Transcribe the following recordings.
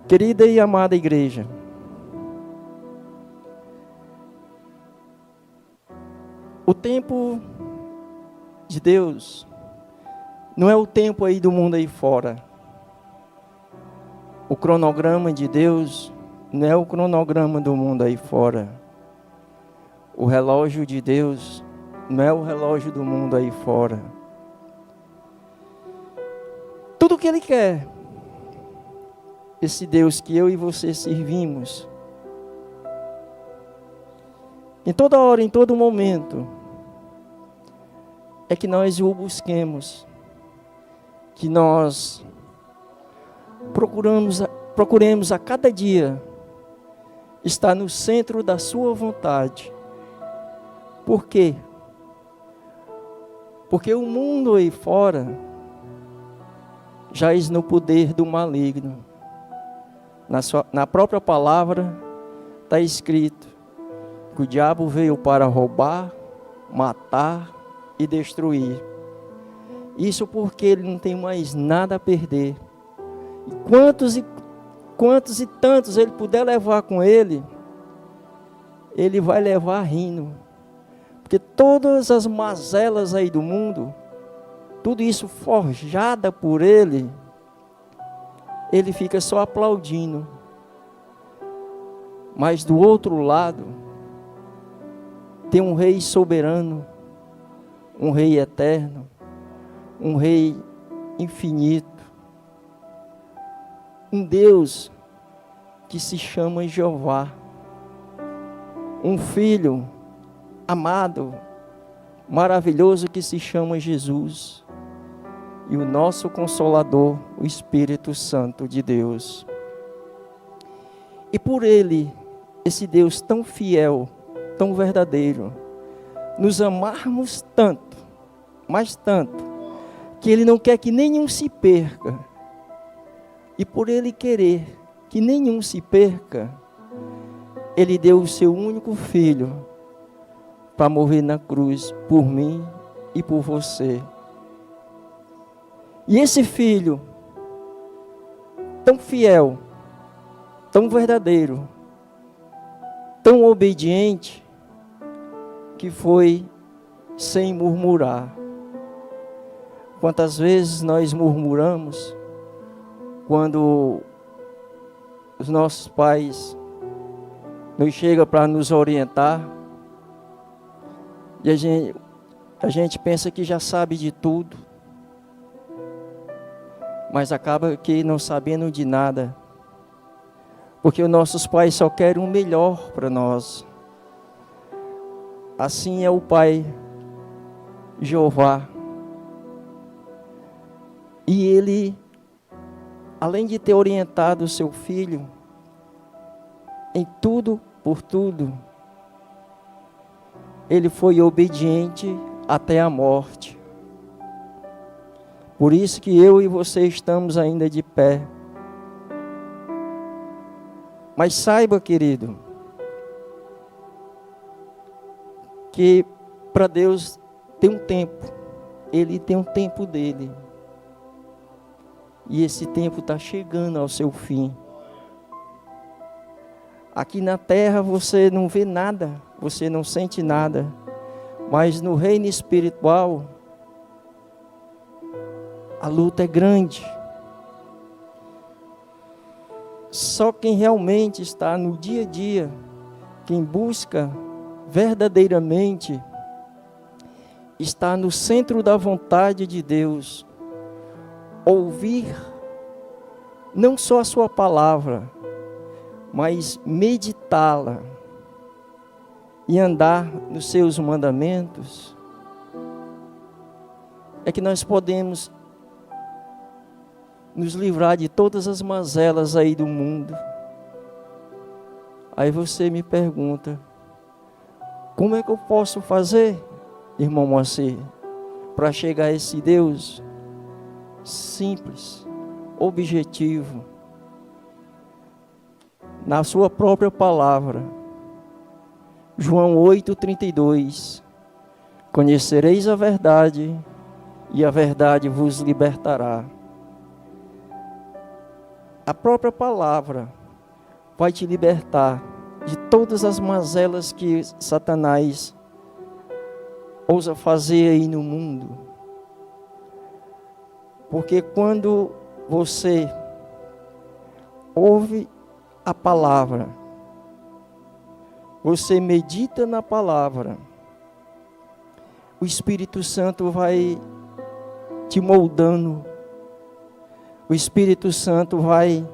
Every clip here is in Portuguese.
Querida e amada igreja, o tempo de Deus não é o tempo aí do mundo aí fora. O cronograma de Deus não é o cronograma do mundo aí fora. O relógio de Deus não é o relógio do mundo aí fora. Tudo o que Ele quer, esse Deus que eu e você servimos, em toda hora, em todo momento, é que nós o busquemos, que nós procuremos a cada dia estar no centro da sua vontade. Por quê? Porque o mundo aí fora jaz no poder do maligno. Na própria palavra está escrito que o diabo veio para roubar, matar e destruir. Isso porque ele não tem mais nada a perder. E quantos e tantos ele puder levar com ele, ele vai levar rindo. Porque todas as mazelas aí do mundo, tudo isso forjada por ele, ele fica só aplaudindo. Mas do outro lado, tem um rei soberano, um rei eterno, um rei infinito, um Deus que se chama Jeová, um filho amado, maravilhoso que se chama Jesus, e o nosso Consolador, o Espírito Santo de Deus. E por Ele, esse Deus tão fiel, tão verdadeiro, nos amarmos tanto, mas tanto, que Ele não quer que nenhum se perca. E por Ele querer que nenhum se perca, Ele deu o seu único Filho para morrer na cruz por mim e por você. E esse Filho, tão fiel, tão verdadeiro, tão obediente, que foi sem murmurar. Quantas vezes nós murmuramos quando os nossos pais nos chegam para nos orientar, e a gente pensa que já sabe de tudo, mas acaba que não sabendo de nada, porque os nossos pais só querem o melhor para nós. Assim é o Pai Jeová. E Ele, além de ter orientado o seu Filho em tudo, por tudo, Ele foi obediente até a morte. Por isso que eu e você estamos ainda de pé. Mas saiba, querido, que para Deus tem um tempo. Ele tem um tempo dele. E esse tempo está chegando ao seu fim. Aqui na terra você não vê nada, você não sente nada. Mas no reino espiritual, a luta é grande. Só quem realmente está no dia a dia, quem busca verdadeiramente, está no centro da vontade de Deus, ouvir não só a sua palavra, mas meditá-la e andar nos seus mandamentos, é que nós podemos nos livrar de todas as mazelas aí do mundo. Aí você me pergunta, como é que eu posso fazer, irmão Moacir, para chegar a esse Deus? Simples, objetivo, na sua própria palavra. João 8:32, conhecereis a verdade, e a verdade vos libertará. a própria palavra vai te libertar de todas as mazelas que Satanás ousa fazer aí no mundo. Porque quando você ouve a palavra, você medita na palavra, o Espírito Santo vai te moldando, o Espírito Santo vai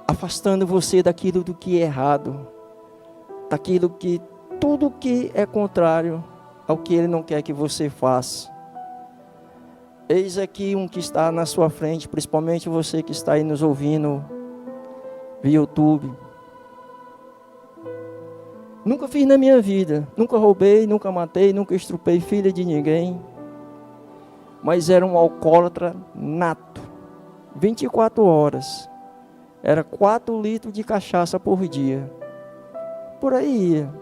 afastando você daquilo do que é errado, daquilo que, tudo que é contrário ao que Ele não quer que você faça. Eis aqui um que está na sua frente, principalmente você que está aí nos ouvindo via YouTube. Nunca fiz na minha vida, nunca roubei, nunca matei, nunca estrupei filha de ninguém. Mas era um alcoólatra nato, 24 horas. Era 4 litros de cachaça por dia. Por aí ia.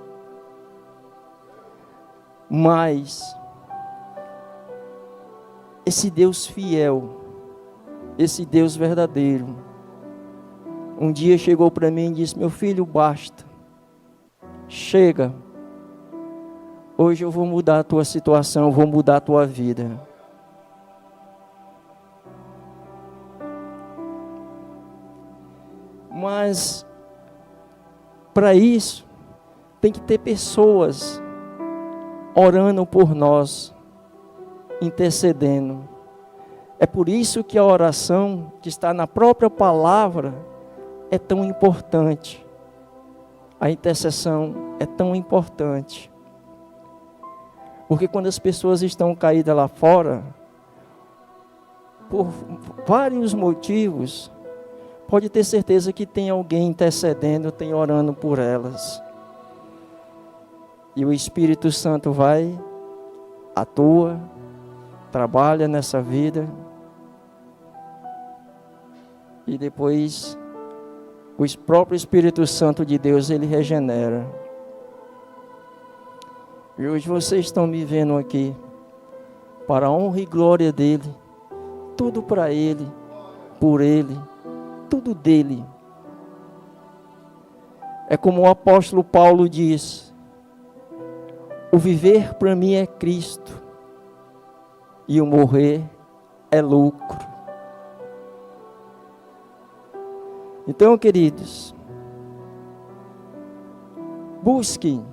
Mas esse Deus fiel, esse Deus verdadeiro, um dia chegou para mim e disse: meu filho, basta, chega, hoje eu vou mudar a tua situação, eu vou mudar a tua vida. Mas para isso tem que ter pessoas orando por nós, intercedendo. É por isso que a oração que está na própria palavra é tão importante. A intercessão é tão importante. Porque quando as pessoas estão caídas lá fora, por vários motivos, pode ter certeza que tem alguém intercedendo, tem orando por elas. E o Espírito Santo vai, atua, trabalha nessa vida. E depois, o próprio Espírito Santo de Deus, ele regenera. E hoje vocês estão me vendo aqui, para a honra e glória dele, tudo para ele, por ele, tudo dele. É como o apóstolo Paulo diz: o viver para mim é Cristo, e o morrer é lucro. Então, queridos, busquem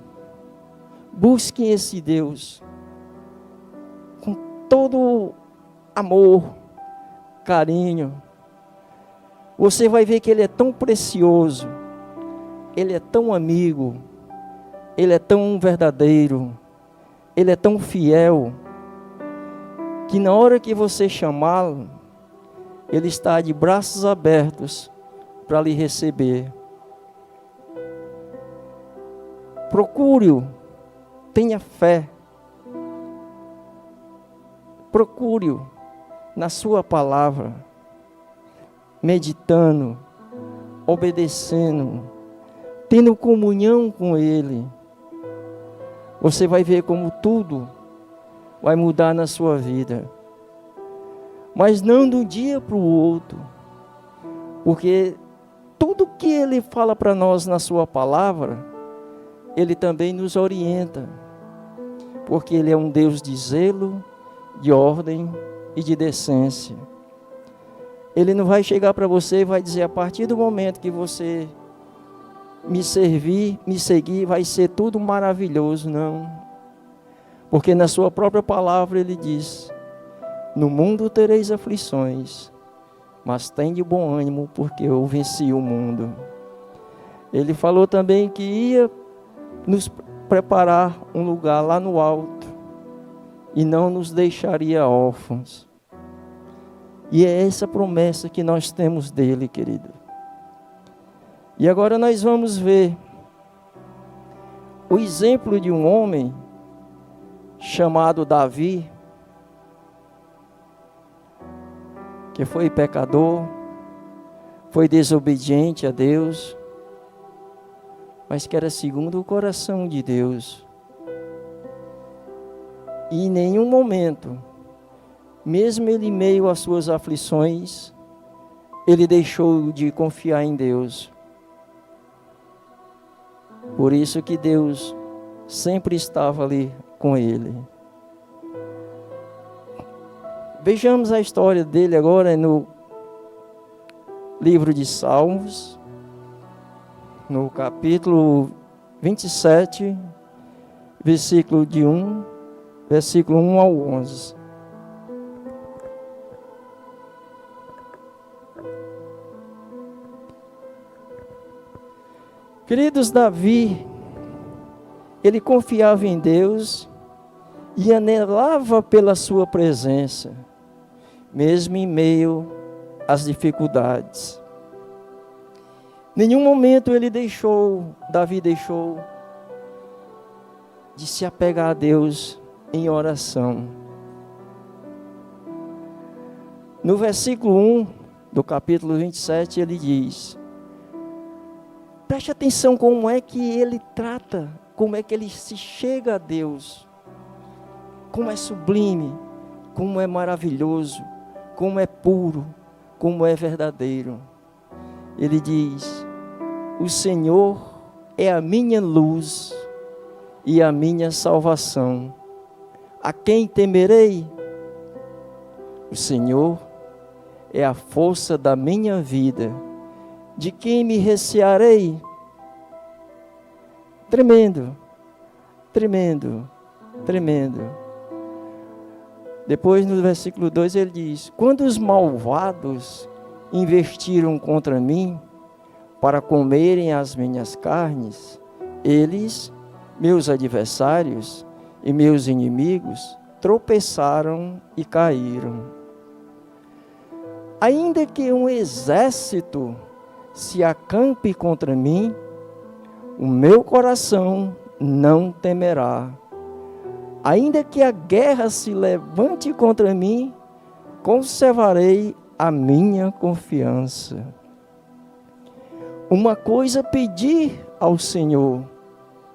esse Deus com todo amor, carinho. Você vai ver que Ele é tão precioso, Ele é tão amigo, Ele é tão verdadeiro, Ele é tão fiel, que na hora que você chamá-lo, Ele está de braços abertos para lhe receber. Procure-o, tenha fé, procure-o na sua palavra, meditando, obedecendo, tendo comunhão com Ele. Você vai ver como tudo vai mudar na sua vida. Mas não de um dia para o outro, porque tudo que Ele fala para nós na sua palavra, Ele também nos orienta, porque Ele é um Deus de zelo, de ordem e de decência. Ele não vai chegar para você e vai dizer: a partir do momento que você me servir, me seguir, vai ser tudo maravilhoso. Não. Porque na sua própria palavra Ele diz: no mundo tereis aflições, mas tem de bom ânimo, porque eu venci o mundo. Ele falou também que ia nos preparar um lugar lá no alto, e não nos deixaria órfãos. E é essa promessa que nós temos dele, querido. E agora nós vamos ver o exemplo de um homem chamado Davi, que foi pecador, foi desobediente a Deus, mas que era segundo o coração de Deus. E em nenhum momento, mesmo ele em meio às suas aflições, ele deixou de confiar em Deus. Por isso que Deus sempre estava ali com ele. Vejamos a história dele agora no livro de Salmos, no capítulo 27, versículo 1 ao 11. Queridos, Davi, ele confiava em Deus e anelava pela sua presença, mesmo em meio às dificuldades. Nenhum momento Davi deixou de se apegar a Deus em oração. No versículo 1 do capítulo 27, ele diz: preste atenção como é que ele trata, como é que ele se chega a Deus, como é sublime, como é maravilhoso, como é puro, como é verdadeiro. Ele diz: o Senhor é a minha luz e a minha salvação. A quem temerei? O Senhor é a força da minha vida. De quem me recearei? Tremendo, tremendo, tremendo. Depois no versículo 2 ele diz: quando os malvados investiram contra mim para comerem as minhas carnes, eles, meus adversários e meus inimigos, tropeçaram e caíram. Ainda que um exército se acampe contra mim, o meu coração não temerá. Ainda que a guerra se levante contra mim, conservarei a minha confiança. Uma coisa pedi ao Senhor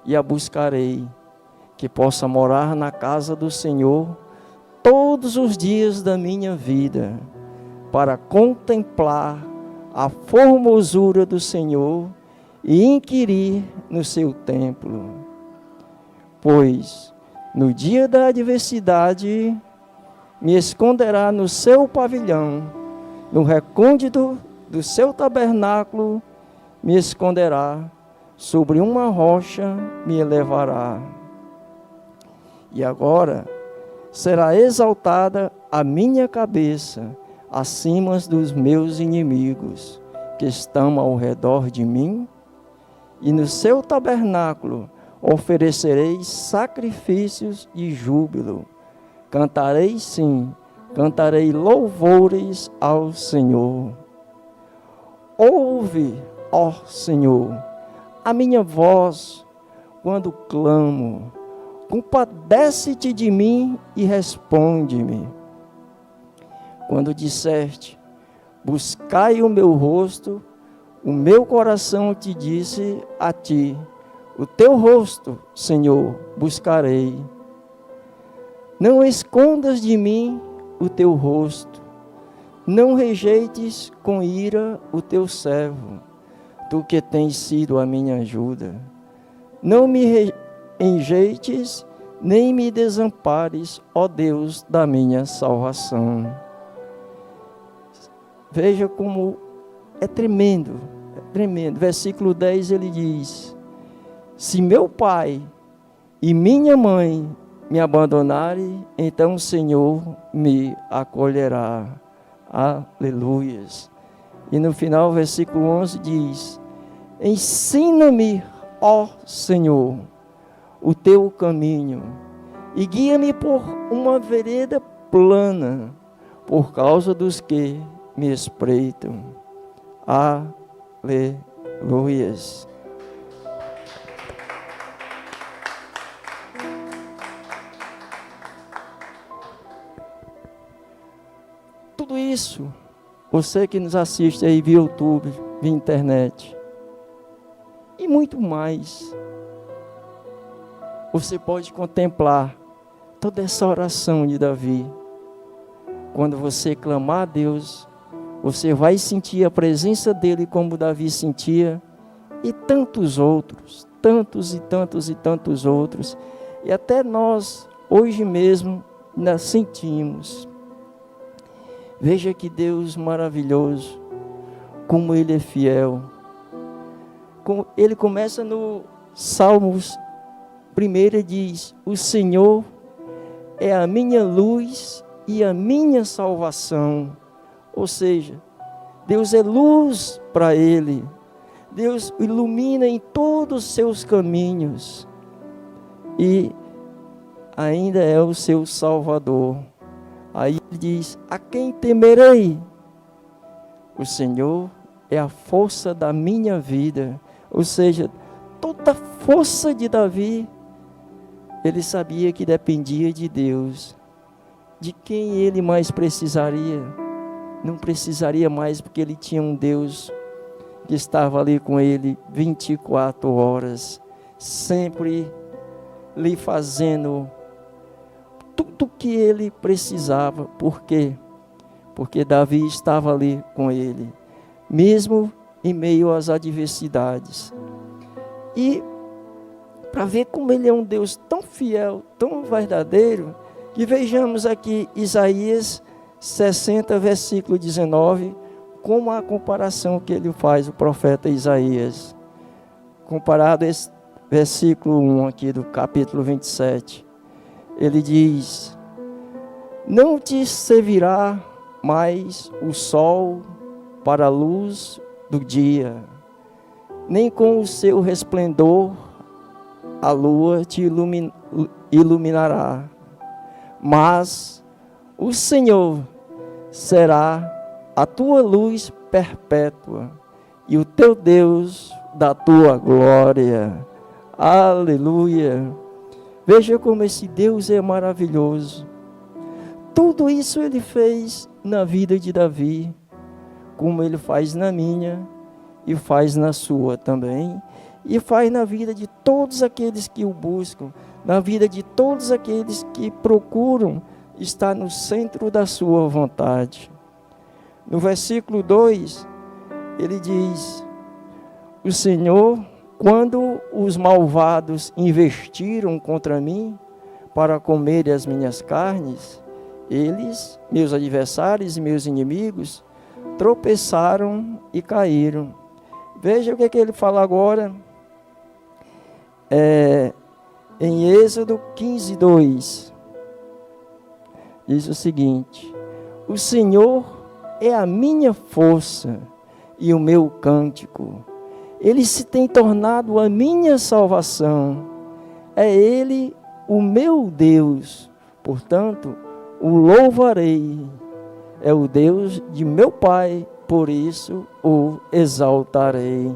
e a buscarei, que possa morar na casa do Senhor todos os dias da minha vida, para contemplar a formosura do Senhor e inquirir no seu templo. Pois no dia da adversidade me esconderá no seu pavilhão, no recôndito do seu tabernáculo me esconderá, sobre uma rocha me elevará. E agora será exaltada a minha cabeça acima dos meus inimigos, que estão ao redor de mim, e no seu tabernáculo oferecerei sacrifícios de júbilo. Cantarei sim, cantarei louvores ao Senhor. Ouve, ó Senhor, a minha voz quando clamo. Compadece-te de mim e responde-me. Quando disseste: buscai o meu rosto, o meu coração te disse a ti: o teu rosto, Senhor, buscarei. Não escondas de mim o teu rosto, não rejeites com ira o teu servo, tu que tens sido a minha ajuda. Não me rejeites, nem me desampares, ó Deus da minha salvação. Veja como é tremendo, é tremendo. Versículo 10 ele diz: se meu pai e minha mãe me abandonarem, então o Senhor me acolherá. Aleluias. E no final, versículo 11 diz: ensina-me, ó Senhor, o teu caminho, e guia-me por uma vereda plana, por causa dos que me espreitam. Aleluias. Tudo isso, você que nos assiste aí via YouTube, via internet, e muito mais, você pode contemplar toda essa oração de Davi. Quando você clamar a Deus, Você vai sentir a presença dele como Davi sentia, e tantos outros, tantos e tantos e tantos outros. E até nós, hoje mesmo, ainda sentimos. Veja que Deus maravilhoso, como Ele é fiel. Ele começa no Salmos 1, diz: o Senhor é a minha luz e a minha salvação. Ou seja, Deus é luz para ele. Deus ilumina em todos os seus caminhos. E ainda é o seu Salvador. Aí ele diz: a quem temerei? O Senhor é a força da minha vida. Ou seja, toda a força de Davi, ele sabia que dependia de Deus. De quem ele mais precisaria? Não precisaria mais, porque ele tinha um Deus que estava ali com ele 24 horas, sempre lhe fazendo tudo o que ele precisava. Por quê? Porque Davi estava ali com ele, mesmo em meio às adversidades. E para ver como ele é um Deus tão fiel, tão verdadeiro, que vejamos aqui Isaías 60, versículo 19, como a comparação que ele faz, o profeta Isaías. Comparado a esse versículo 1 aqui do capítulo 27. Ele diz: não te servirá mais o sol para a luz do dia, nem com o seu resplendor a lua te iluminará, mas o Senhor será a tua luz perpétua e o teu Deus da tua glória. Aleluia! Veja como esse Deus é maravilhoso. Tudo isso ele fez na vida de Davi, como ele faz na minha e faz na sua também, e faz na vida de todos aqueles que o buscam, na vida de todos aqueles que procuram estar no centro da sua vontade. No versículo 2, ele diz: o Senhor, quando os malvados investiram contra mim para comerem as minhas carnes, eles, meus adversários e meus inimigos, tropeçaram e caíram. Veja o que ele fala agora, em Êxodo 15, 2. Diz o seguinte: o Senhor é a minha força e o meu cântico. Ele se tem tornado a minha salvação. É Ele o meu Deus. Portanto, o louvarei. É o Deus de meu Pai, por isso o exaltarei.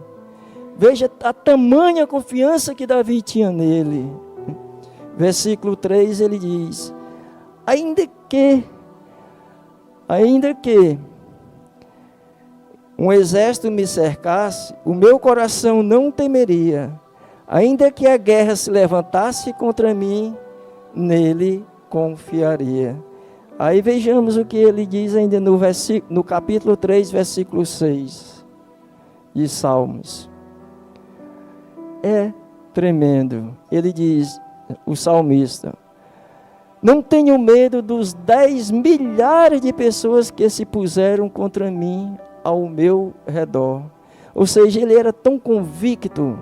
Veja a tamanha confiança que Davi tinha nele. Versículo 3, ele diz: ainda que um exército me cercasse, o meu coração não temeria. Ainda que a guerra se levantasse contra mim, nele confiaria. Aí vejamos o que ele diz ainda no capítulo 3, versículo 6 de Salmos. É tremendo. Ele diz, o salmista: não tenho medo dos 10 milhares de pessoas que se puseram contra mim ao meu redor. Ou seja, ele era tão convicto,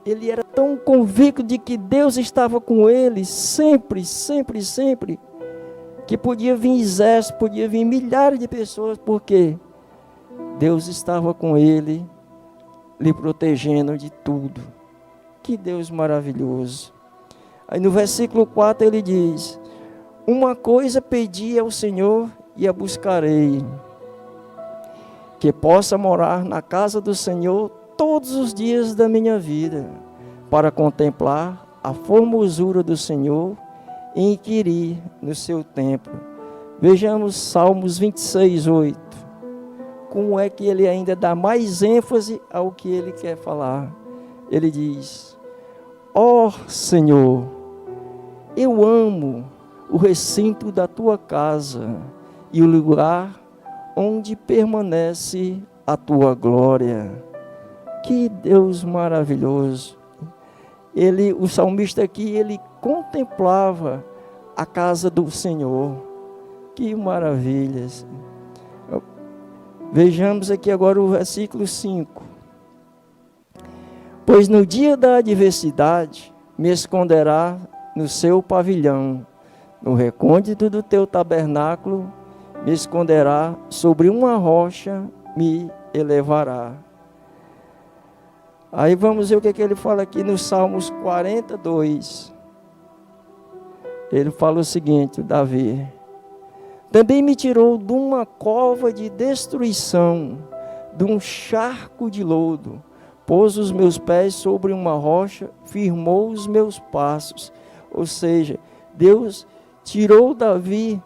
ele era tão convicto de que Deus estava com ele, sempre, sempre, sempre, que podia vir exército, podia vir milhares de pessoas, porque Deus estava com ele, lhe protegendo de tudo. Que Deus maravilhoso. Aí no versículo 4 ele diz: uma coisa pedi ao Senhor e a buscarei, que possa morar na casa do Senhor todos os dias da minha vida, para contemplar a formosura do Senhor e inquirir no seu templo. Vejamos Salmos 26, 8. Como é que ele ainda dá mais ênfase ao que ele quer falar. Ele diz: ó Senhor, eu amo o recinto da tua casa e o lugar onde permanece a tua glória. Que Deus maravilhoso! O salmista aqui, ele contemplava a casa do Senhor. Que maravilhas! Vejamos aqui agora o versículo 5. Pois no dia da adversidade me esconderá no seu pavilhão, no recôndito do teu tabernáculo me esconderá, sobre uma rocha me elevará. Aí vamos ver o que ele fala aqui no Salmos 42. Ele fala o seguinte, Davi: também me tirou de uma cova de destruição, de um charco de lodo, pôs os meus pés sobre uma rocha, firmou os meus passos. Ou seja, Deus tirou Davi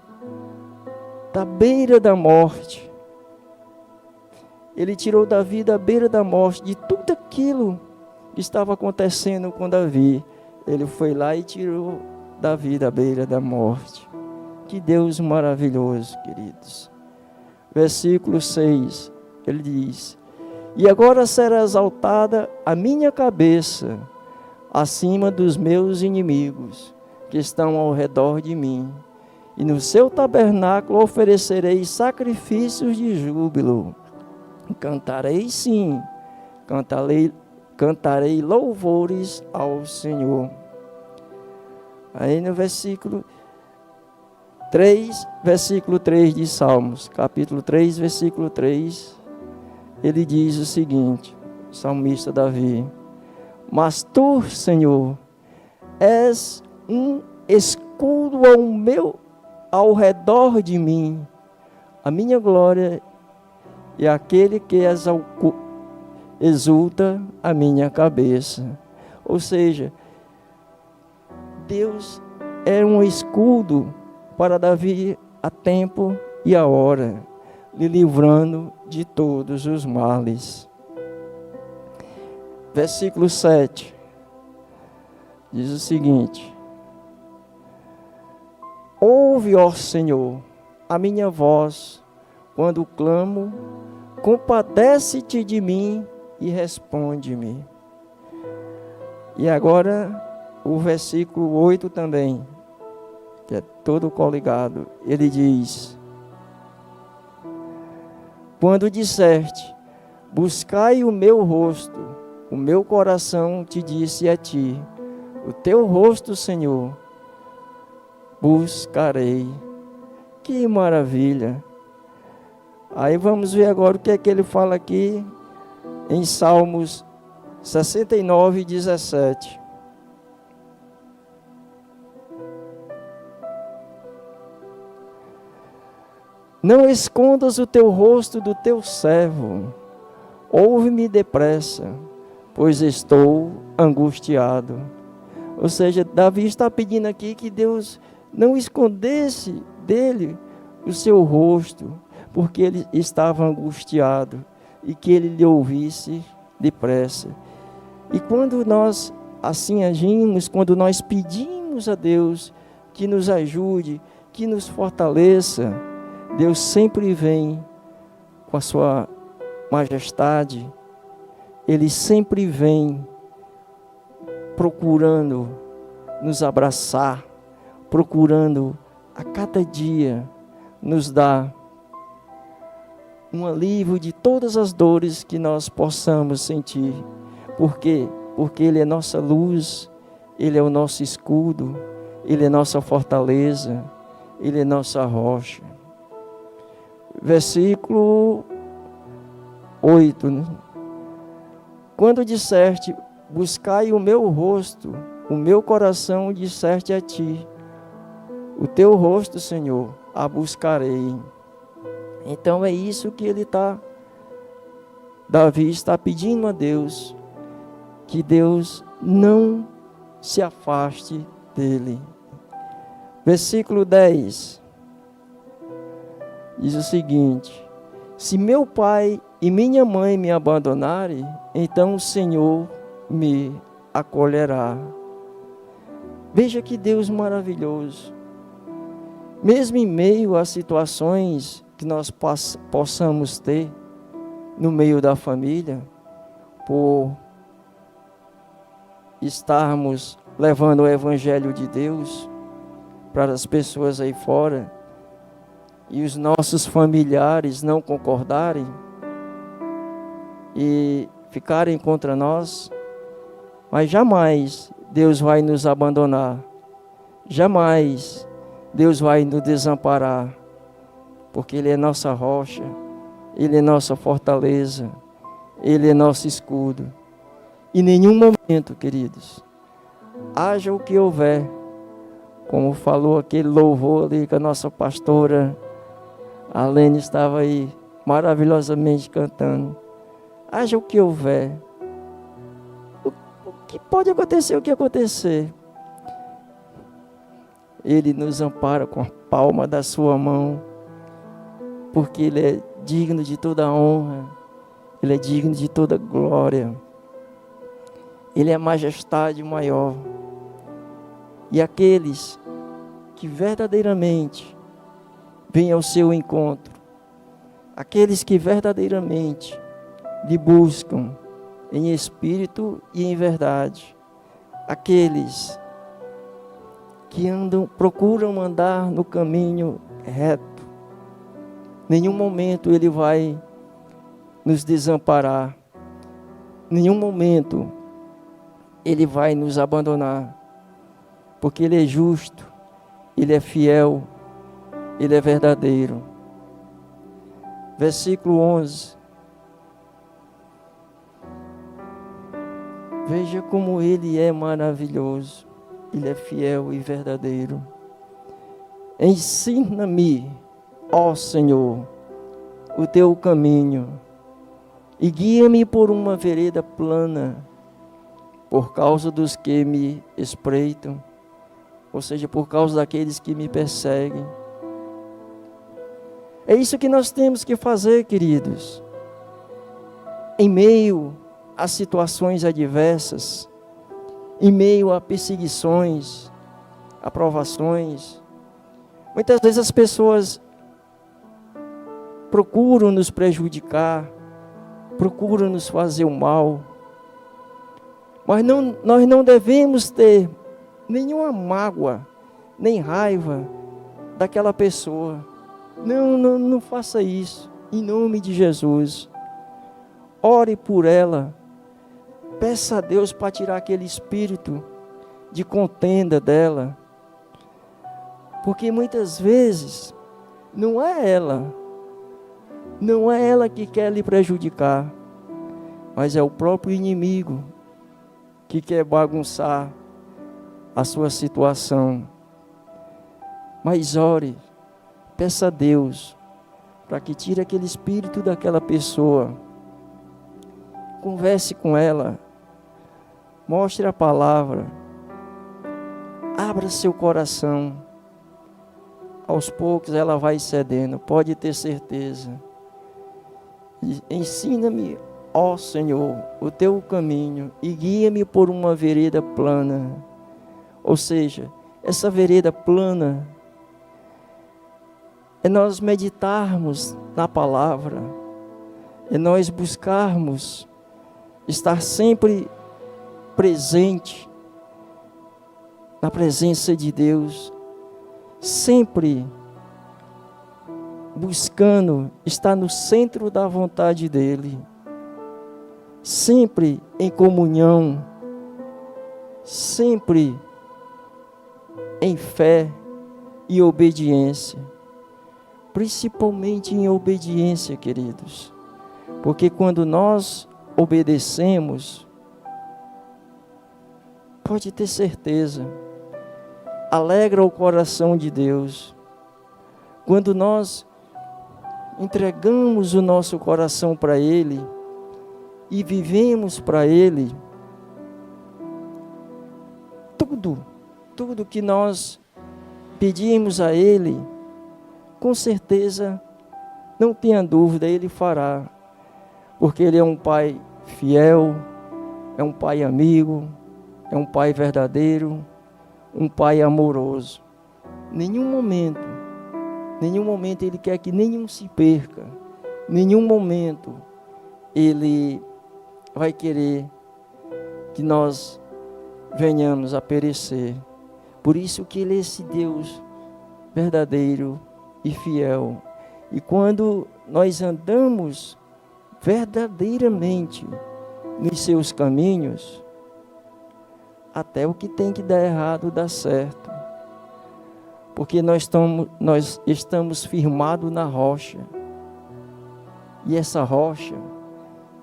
da beira da morte. Ele tirou Davi da beira da morte, de tudo aquilo que estava acontecendo com Davi. Ele foi lá e tirou Davi da beira da morte. Que Deus maravilhoso, queridos. Versículo 6, ele diz: e agora será exaltada a minha cabeça acima dos meus inimigos que estão ao redor de mim. E no seu tabernáculo oferecerei sacrifícios de júbilo. Cantarei sim, cantarei louvores ao Senhor. Aí no versículo 3 de Salmos, capítulo 3, versículo 3, ele diz o seguinte, o salmista Davi: mas tu, Senhor, és um escudo ao redor de mim, a minha glória e aquele que exulta a minha cabeça. Ou seja, Deus é um escudo para Davi a tempo e a hora, lhe livrando de todos os males. Versículo 7 diz o seguinte: ouve, ó Senhor, a minha voz, quando clamo, compadece-te de mim e responde-me. E agora o versículo 8 também, que é todo coligado, ele diz: quando disseste, buscai o meu rosto, o meu coração te disse a ti, o teu rosto, Senhor, buscarei. Que maravilha! Aí vamos ver agora o que é que ele fala aqui em Salmos 69, 17. Não escondas o teu rosto do teu servo, ouve-me depressa, pois estou angustiado. Ou seja, Davi está pedindo aqui que Deus não escondesse dele o seu rosto, porque ele estava angustiado, e que ele lhe ouvisse depressa. E quando nós assim agimos, quando nós pedimos a Deus que nos ajude, que nos fortaleça, Deus sempre vem com a sua majestade, Ele sempre vem procurando nos abraçar, procurando a cada dia nos dar um alívio de todas as dores que nós possamos sentir. Por quê? Porque Ele é nossa luz, Ele é o nosso escudo, Ele é nossa fortaleza, Ele é nossa rocha. Versículo 8, né? Quando disseste, buscai o meu rosto, o meu coração disseste a ti, o teu rosto, Senhor, a buscarei. Então é isso que Davi está pedindo a Deus, que Deus não se afaste dele. Versículo 10 diz o seguinte: se meu pai e minha mãe me abandonarem, então o Senhor me acolherá. Veja que Deus maravilhoso. Mesmo em meio a situações que nós possamos ter no meio da família, por estarmos levando o Evangelho de Deus para as pessoas aí fora, e os nossos familiares não concordarem e ficarem contra nós, mas jamais Deus vai nos abandonar, jamais Deus vai nos desamparar, porque Ele é nossa rocha, Ele é nossa fortaleza, Ele é nosso escudo. Em nenhum momento, queridos, haja o que houver, como falou aquele louvor ali que a nossa pastora a Lene estava aí maravilhosamente cantando. Haja o que houver, o que pode acontecer, o que acontecer, Ele nos ampara com a palma da sua mão, porque Ele é digno de toda honra, Ele é digno de toda glória, Ele é a majestade maior. E aqueles que verdadeiramente vêm ao seu encontro, aqueles que verdadeiramente lhe buscam em espírito e em verdade, aqueles que procuram andar no caminho reto, nenhum momento Ele vai nos desamparar, nenhum momento Ele vai nos abandonar, porque Ele é justo, Ele é fiel, Ele é verdadeiro. Versículo 11. Veja como Ele é maravilhoso, Ele é fiel e verdadeiro. Ensina-me, ó Senhor, o teu caminho, e guia-me por uma vereda plana, por causa dos que me espreitam, ou seja, por causa daqueles que me perseguem. É isso que nós temos que fazer, queridos. Em meio a situações adversas, em meio a perseguições, a provações, muitas vezes as pessoas procuram nos prejudicar, procuram nos fazer o mal, mas nós não devemos ter nenhuma mágoa, nem raiva daquela pessoa. Não faça isso, em nome de Jesus. Ore por ela, peça a Deus para tirar aquele espírito de contenda dela, porque muitas vezes não é ela que quer lhe prejudicar, mas é o próprio inimigo que quer bagunçar a sua situação. Mas ore, peça a Deus para que tire aquele espírito daquela pessoa. Converse com ela, mostre a palavra, abra seu coração. Aos poucos ela vai cedendo, pode ter certeza. Ensina-me, ó Senhor, o teu caminho, e guia-me por uma vereda plana. Ou seja, essa vereda plana é nós meditarmos na palavra, é nós buscarmos estar sempre presente na presença de Deus, sempre buscando estar no centro da vontade dEle, sempre em comunhão, sempre em fé e obediência, principalmente em obediência, queridos, porque quando nós obedecemos, pode ter certeza, alegra o coração de Deus. Quando nós entregamos o nosso coração para Ele e vivemos para Ele, tudo que nós pedimos a Ele, com certeza, não tenha dúvida, Ele fará, porque Ele é um Pai fiel, é um Pai amigo, é um Pai verdadeiro, um Pai amoroso. Em nenhum momento Nenhum momento Ele quer que nenhum se perca. Nenhum momento Ele vai querer que nós venhamos a perecer. Por isso que Ele é esse Deus verdadeiro e fiel. E quando nós andamos verdadeiramente nos seus caminhos, até o que tem que dar errado dá certo. Porque nós estamos firmados na rocha. E essa rocha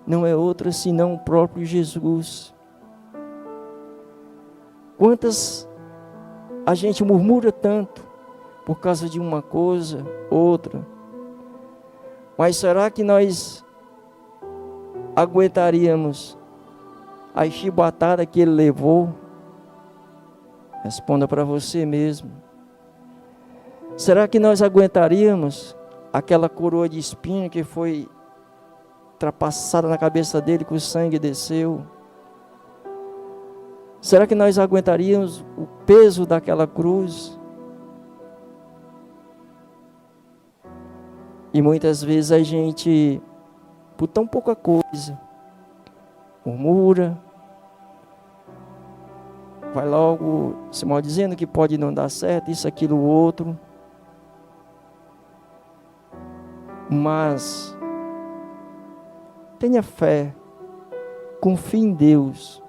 não é outra senão o próprio Jesus. Quantas a gente murmura tanto por causa de uma coisa, outra. Mas será que nós aguentaríamos a chibatada que Ele levou? Responda para você mesmo. Será que nós aguentaríamos aquela coroa de espinho que foi ultrapassada na cabeça dele, que o sangue desceu? Será que nós aguentaríamos o peso daquela cruz? E muitas vezes a gente, por tão pouca coisa, murmura, vai logo se maldizendo que pode não dar certo, isso, aquilo, outro. Mas tenha fé, confie em Deus,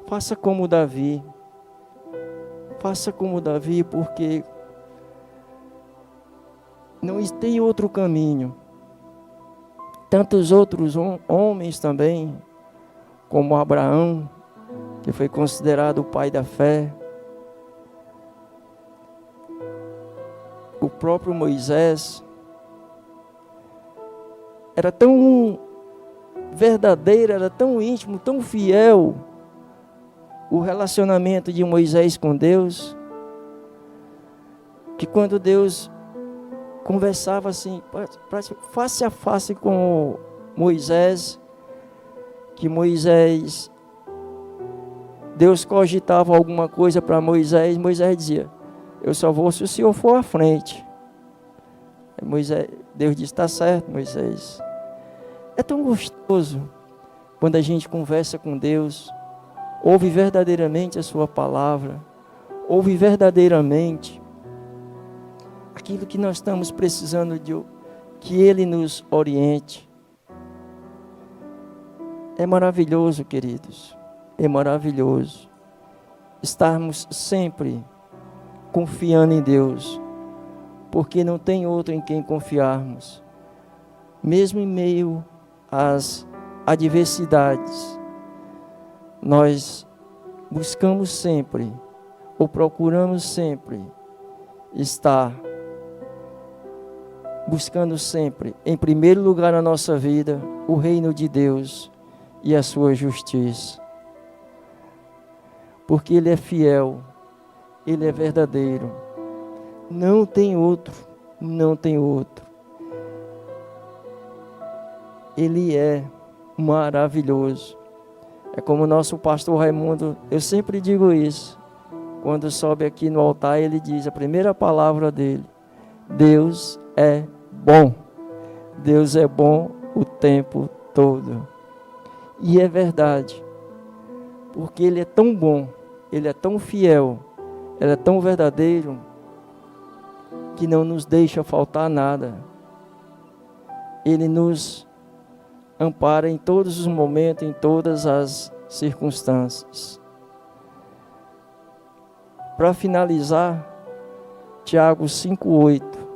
faça como Davi, porque não tem outro caminho. Tantos outros homens também, como Abraão, que foi considerado o pai da fé, o próprio Moisés, era tão verdadeiro, era tão íntimo, tão fiel o relacionamento de Moisés com Deus, que quando Deus conversava assim, face a face com Moisés, que Deus cogitava alguma coisa para Moisés, Moisés dizia: eu só vou se o Senhor for à frente. Deus disse: está certo, Moisés. É tão gostoso quando a gente conversa com Deus, ouve verdadeiramente a sua palavra, ouve verdadeiramente aquilo que nós estamos precisando que Ele nos oriente. É maravilhoso, queridos, é maravilhoso estarmos sempre confiando em Deus, porque não tem outro em quem confiarmos, mesmo em meio às adversidades. Nós buscamos sempre, ou procuramos sempre, estar buscando sempre, em primeiro lugar na nossa vida, o reino de Deus e a sua justiça. Porque Ele é fiel, Ele é verdadeiro. Não tem outro, não tem outro. Ele é maravilhoso. É como o nosso pastor Raimundo, eu sempre digo isso, quando sobe aqui no altar, ele diz a primeira palavra dele: Deus é bom. Deus é bom o tempo todo. E é verdade, porque Ele é tão bom, Ele é tão fiel, Ele é tão verdadeiro, que não nos deixa faltar nada. Ele nos ampara em todos os momentos, em todas as circunstâncias. Para finalizar, Tiago 5:8.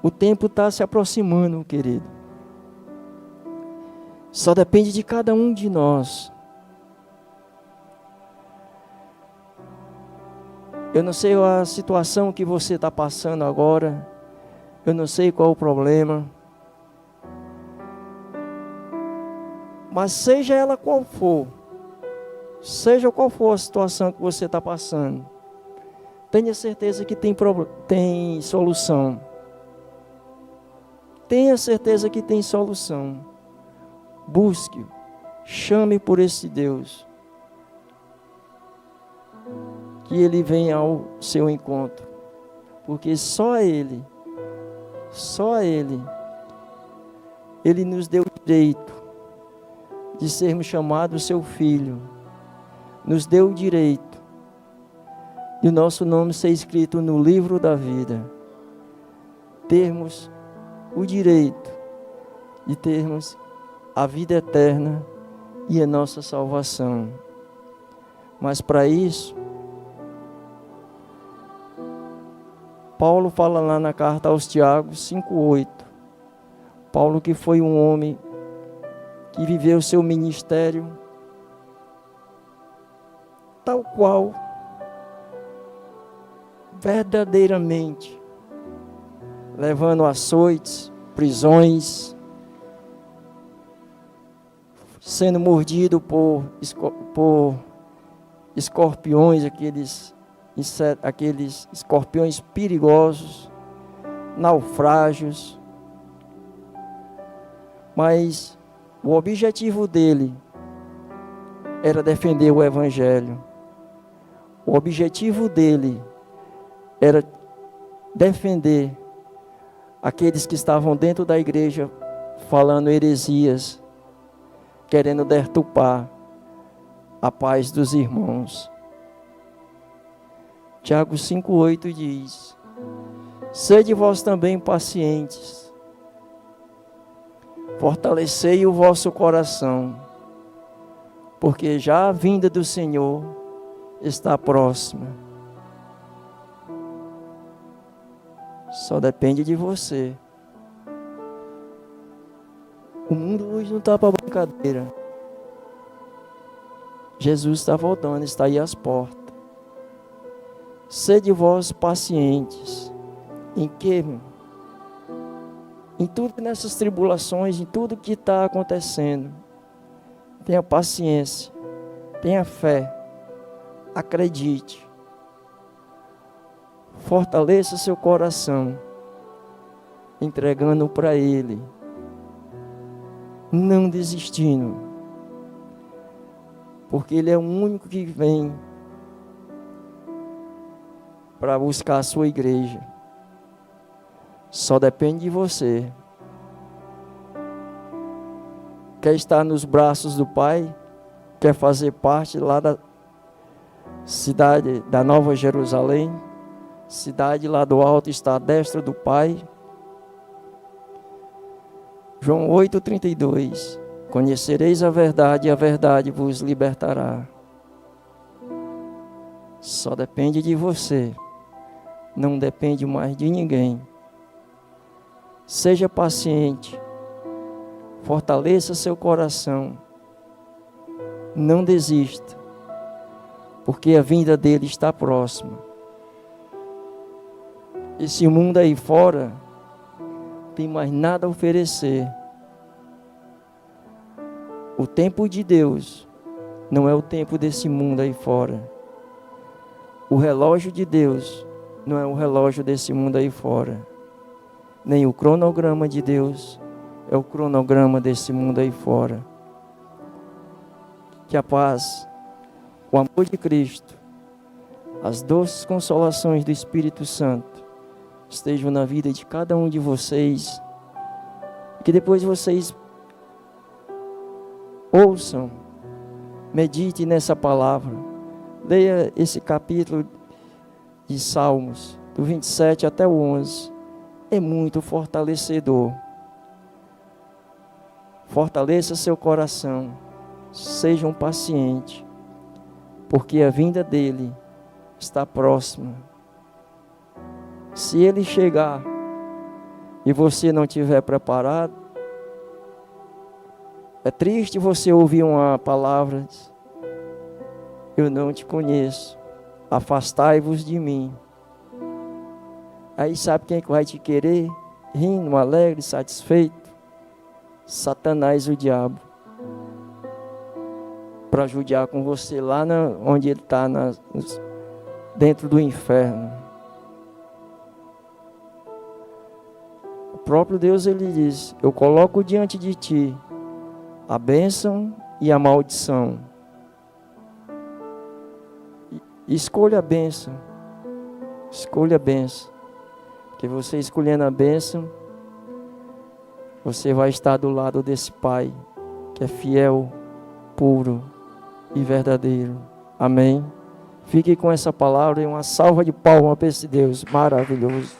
O tempo está se aproximando, querido. Só depende de cada um de nós. Eu não sei a situação que você está passando agora. Eu não sei qual o problema. Mas seja ela qual for, seja qual for a situação que você está passando, tenha certeza que tem solução. Tenha certeza que tem solução. Busque, chame por esse Deus. que Ele venha ao seu encontro, porque só Ele, Ele nos deu o direito de sermos chamados seu filho, nos deu o direito de o nosso nome ser escrito no livro da vida, termos o direito de termos a vida eterna e a nossa salvação. Mas para isso, Paulo fala lá na carta aos Tiagos 5:8. Paulo, que foi um homem que viveu seu ministério tal qual, verdadeiramente, levando açoites, prisões, sendo mordido por escorpiões, aqueles escorpiões perigosos, naufrágios. Mas o objetivo dele era defender o Evangelho. O objetivo dele era defender aqueles que estavam dentro da igreja falando heresias, querendo deturpar a paz dos irmãos. Tiago 5:8 diz: sede vós também pacientes, fortalecei o vosso coração, porque já a vinda do Senhor está próxima. Só depende de você. O mundo hoje não está para brincadeira. Jesus está voltando, está aí às portas. Sede vós pacientes. Em que? Em tudo nessas tribulações, em tudo que está acontecendo. Tenha paciência, tenha fé, acredite. Fortaleça seu coração, entregando para Ele, não desistindo, porque Ele é o único que vem para buscar a sua igreja. Só depende de você. Quer estar nos braços do Pai? Quer fazer parte lá da cidade da Nova Jerusalém? Cidade lá do alto está à destra do Pai. João 8:32. Conhecereis a verdade e a verdade vos libertará. Só depende de você. Não depende mais de ninguém. Seja paciente. Fortaleça seu coração. Não desista. Porque a vinda dele está próxima. Esse mundo aí fora tem mais nada a oferecer. O tempo de Deus não é o tempo desse mundo aí fora. O relógio de Deus não é o relógio desse mundo aí fora. Nem o cronograma de Deus é o cronograma desse mundo aí fora. Que a paz, o amor de Cristo, as doces consolações do Espírito Santo estejam na vida de cada um de vocês. Que depois vocês ouçam, medite nessa palavra. Leia esse capítulo de Salmos, do 27 até o 11. É muito fortalecedor. Fortaleça seu coração. Sejam pacientes, porque a vinda dele está próxima. Se ele chegar e você não estiver preparado, é triste você ouvir uma palavra: eu não te conheço, afastai-vos de mim. Aí sabe quem é que vai te querer? Rindo, alegre, satisfeito? Satanás, o diabo. Para judiar com você lá onde ele está, dentro do inferno. O próprio Deus, ele diz: eu coloco diante de ti a bênção e a maldição. Escolha a bênção. Escolha a bênção. Que você escolhendo a bênção, você vai estar do lado desse Pai, que é fiel, puro e verdadeiro. Amém? Fique com essa palavra e uma salva de palmas para esse Deus maravilhoso.